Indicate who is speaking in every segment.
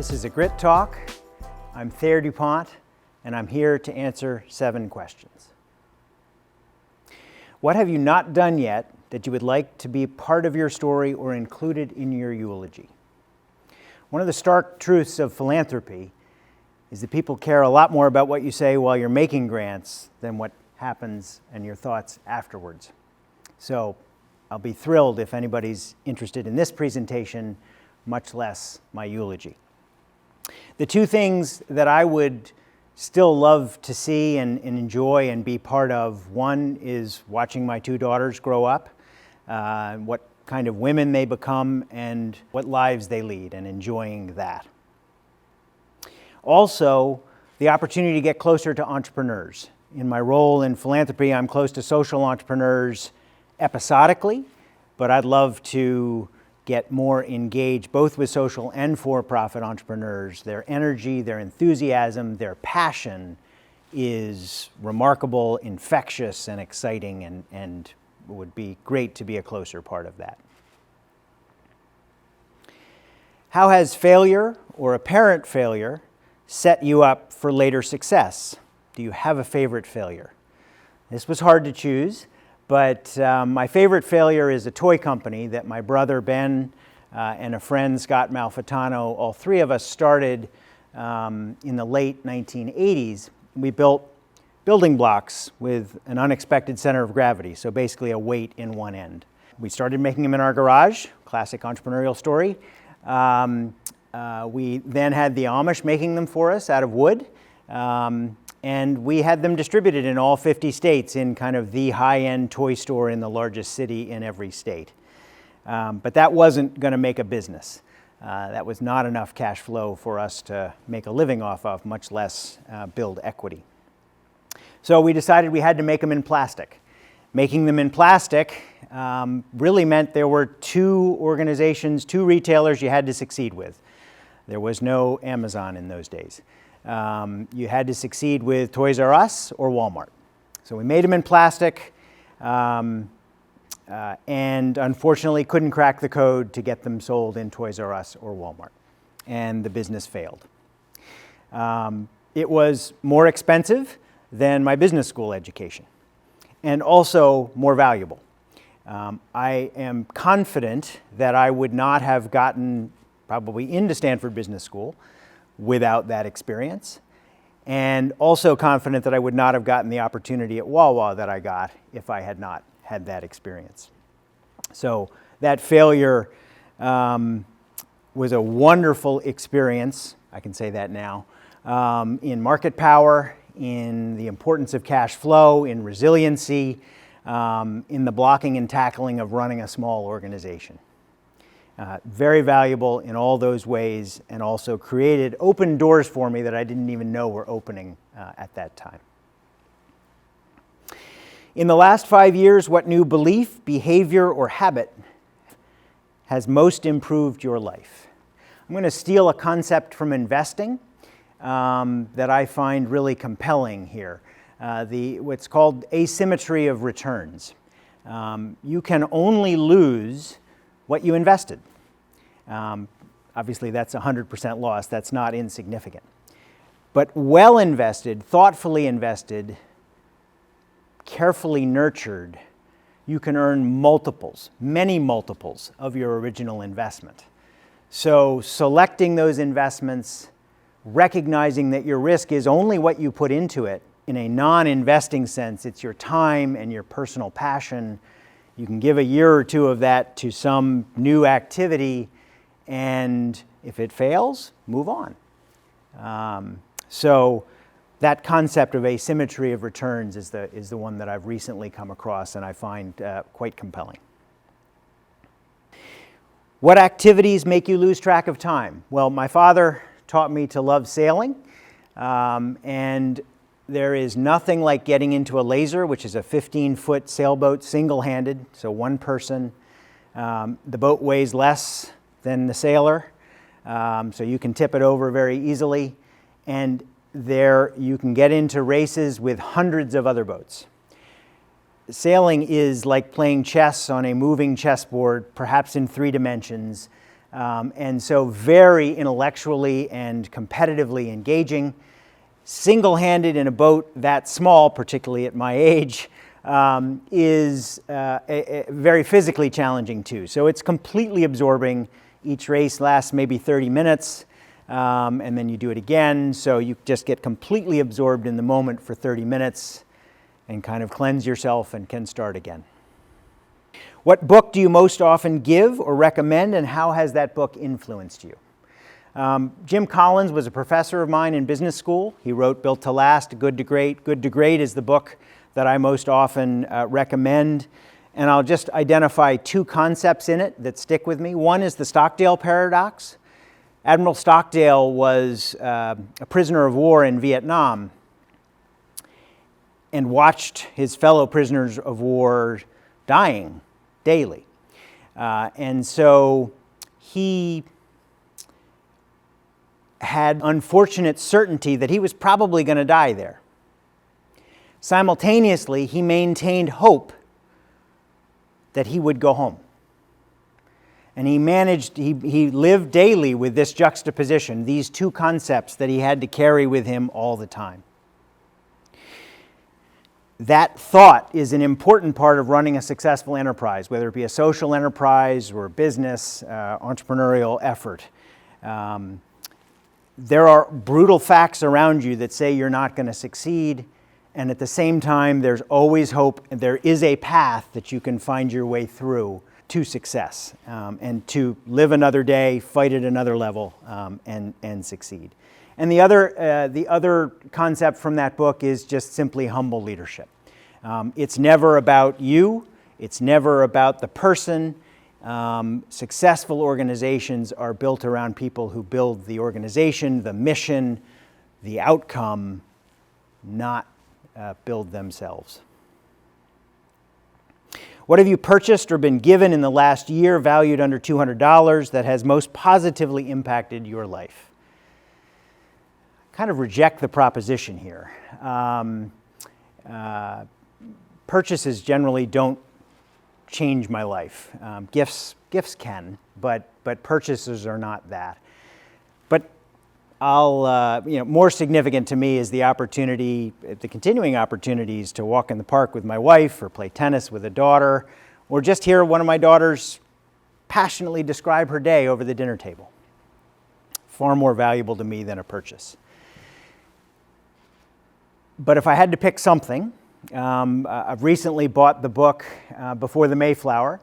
Speaker 1: This is a Grit Talk. I'm Thère du Pont, and I'm here to answer 7 questions. What have you not done yet that you would like to be part of your story or included in your eulogy? One of the stark truths of philanthropy is that people care a lot more about what you say while you're making grants than what happens and your thoughts afterwards. So I'll be thrilled if anybody's interested in this presentation, much less my eulogy. The 2 things that I would still love to see and enjoy and be part of, one is watching my 2 daughters grow up, what kind of women they become and what lives they lead, and enjoying that. Also, the opportunity to get closer to entrepreneurs. In my role in philanthropy, I'm close to social entrepreneurs episodically, but I'd love to get more engaged both with social and for-profit entrepreneurs. Their energy, their enthusiasm, their passion is remarkable, infectious, and exciting, and it would be great to be a closer part of that. How has failure or apparent failure set you up for later success? Do you have a favorite failure? This was hard to choose. But my favorite failure is a toy company that my brother Ben and a friend Scott Malfitano, all 3 of us started in the late 1980s. We built building blocks with an unexpected center of gravity, so basically a weight in one end. We started making them in our garage, classic entrepreneurial story. We then had the Amish making them for us out of wood. And we had them distributed in all 50 states in kind of the high-end toy store in the largest city in every state. But that wasn't going to make a business. That was not enough cash flow for us to make a living off of, much less build equity. So we decided we had to make them in plastic. Making them in plastic really meant there were 2 organizations, 2 retailers you had to succeed with. There was no Amazon in those days. You had to succeed with Toys R Us or Walmart. So we made them in plastic and unfortunately couldn't crack the code to get them sold in Toys R Us or Walmart. And the business failed. It was more expensive than my business school education and also more valuable. I am confident that I would not have gotten probably into Stanford Business School without that experience, and also confident that I would not have gotten the opportunity at Wawa that I got if I had not had that experience. So that failure was a wonderful experience, I can say that now, in market power, in the importance of cash flow, in resiliency, in the blocking and tackling of running a small organization. Very valuable in all those ways, and also created open doors for me that I didn't even know were opening at that time. In the last 5 years, what new belief, behavior, or habit has most improved your life? I'm going to steal a concept from investing that I find really compelling here. What's called asymmetry of returns. You can only lose what you invested. Obviously, that's 100% loss. That's not insignificant. But well invested, thoughtfully invested, carefully nurtured, you can earn multiples, many multiples of your original investment. So selecting those investments, recognizing that your risk is only what you put into it in a non-investing sense, it's your time and your personal passion. You can give a year or 2 of that to some new activity, and if it fails, move on. So that concept of asymmetry of returns is the one that I've recently come across and I find quite compelling. What activities make you lose track of time? Well, my father taught me to love sailing, and there is nothing like getting into a laser, which is a 15-foot sailboat, single-handed, so one person. The boat weighs less than the sailor, so you can tip it over very easily. And there you can get into races with hundreds of other boats. Sailing is like playing chess on a moving chessboard, perhaps in 3 dimensions. And so very intellectually and competitively engaging. Single-handed in a boat that small, particularly at my age, is very physically challenging too. So it's completely absorbing. Each race lasts maybe 30 minutes, and then you do it again. So you just get completely absorbed in the moment for 30 minutes and kind of cleanse yourself and can start again. What book do you most often give or recommend, and how has that book influenced you? Jim Collins was a professor of mine in business school. He wrote Built to Last, Good to Great. Good to Great is the book that I most often recommend. And I'll just identify two concepts in it that stick with me. One is the Stockdale Paradox. Admiral Stockdale was a prisoner of war in Vietnam and watched his fellow prisoners of war dying daily. And so he had unfortunate certainty that he was probably going to die there. Simultaneously, he maintained hope that he would go home. And he lived daily with this juxtaposition, these two concepts that he had to carry with him all the time. That thought is an important part of running a successful enterprise, whether it be a social enterprise or a business, entrepreneurial effort. There are brutal facts around you that say you're not going to succeed, and at the same time, there's always hope, and there is a path that you can find your way through to success, and to live another day, fight at another level, and succeed. And the other concept from that book is just simply humble leadership. It's never about you. It's never about the person. Successful organizations are built around people who build the organization, the mission, the outcome, not build themselves. What have you purchased or been given in the last year valued under $200 that has most positively impacted your life? Kind of reject the proposition here. Purchases generally don't change my life. Gifts can, but purchases are not that. But more significant to me is the opportunity, the continuing opportunities to walk in the park with my wife, or play tennis with a daughter, or just hear one of my daughters passionately describe her day over the dinner table. Far more valuable to me than a purchase. But if I had to pick something, I've recently bought the book Before the Mayflower,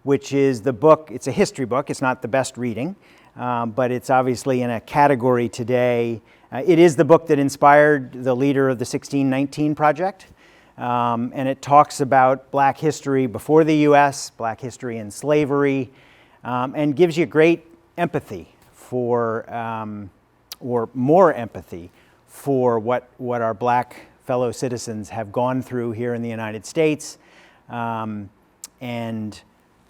Speaker 1: which is the book, it's a history book, it's not the best reading, but it's obviously in a category today. It is the book that inspired the leader of the 1619 Project, and it talks about Black history before the U.S., Black history in slavery, and gives you great empathy for, or more empathy for what our Black fellow citizens have gone through here in the United States, and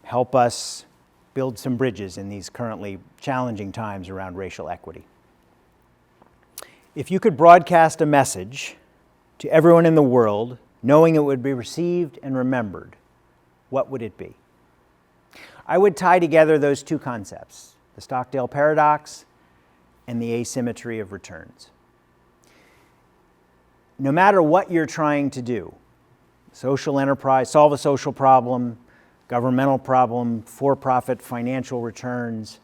Speaker 1: help us build some bridges in these currently challenging times around racial equity. If you could broadcast a message to everyone in the world, knowing it would be received and remembered, what would it be? I would tie together those two concepts, the Stockdale Paradox and the Asymmetry of Returns. No matter what you're trying to do, social enterprise, solve a social problem, governmental problem, for-profit financial returns,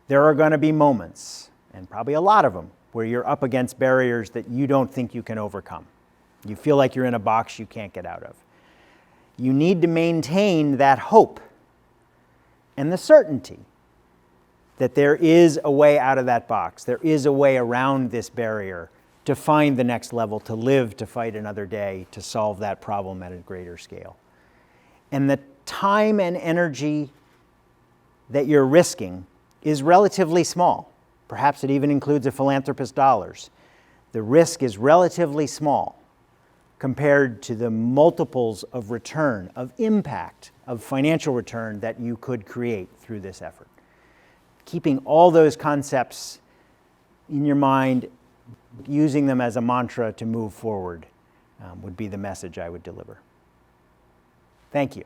Speaker 1: there are going to be moments, and probably a lot of them, where you're up against barriers that you don't think you can overcome. You feel like you're in a box you can't get out of. You need to maintain that hope and the certainty that there is a way out of that box. There is a way around this barrier to find the next level, to live, to fight another day, to solve that problem at a greater scale. And the time and energy that you're risking is relatively small. Perhaps it even includes a philanthropist's dollars. The risk is relatively small compared to the multiples of return, of impact, of financial return that you could create through this effort. Keeping all those concepts in your mind, using them as a mantra to move forward, would be the message I would deliver. Thank you.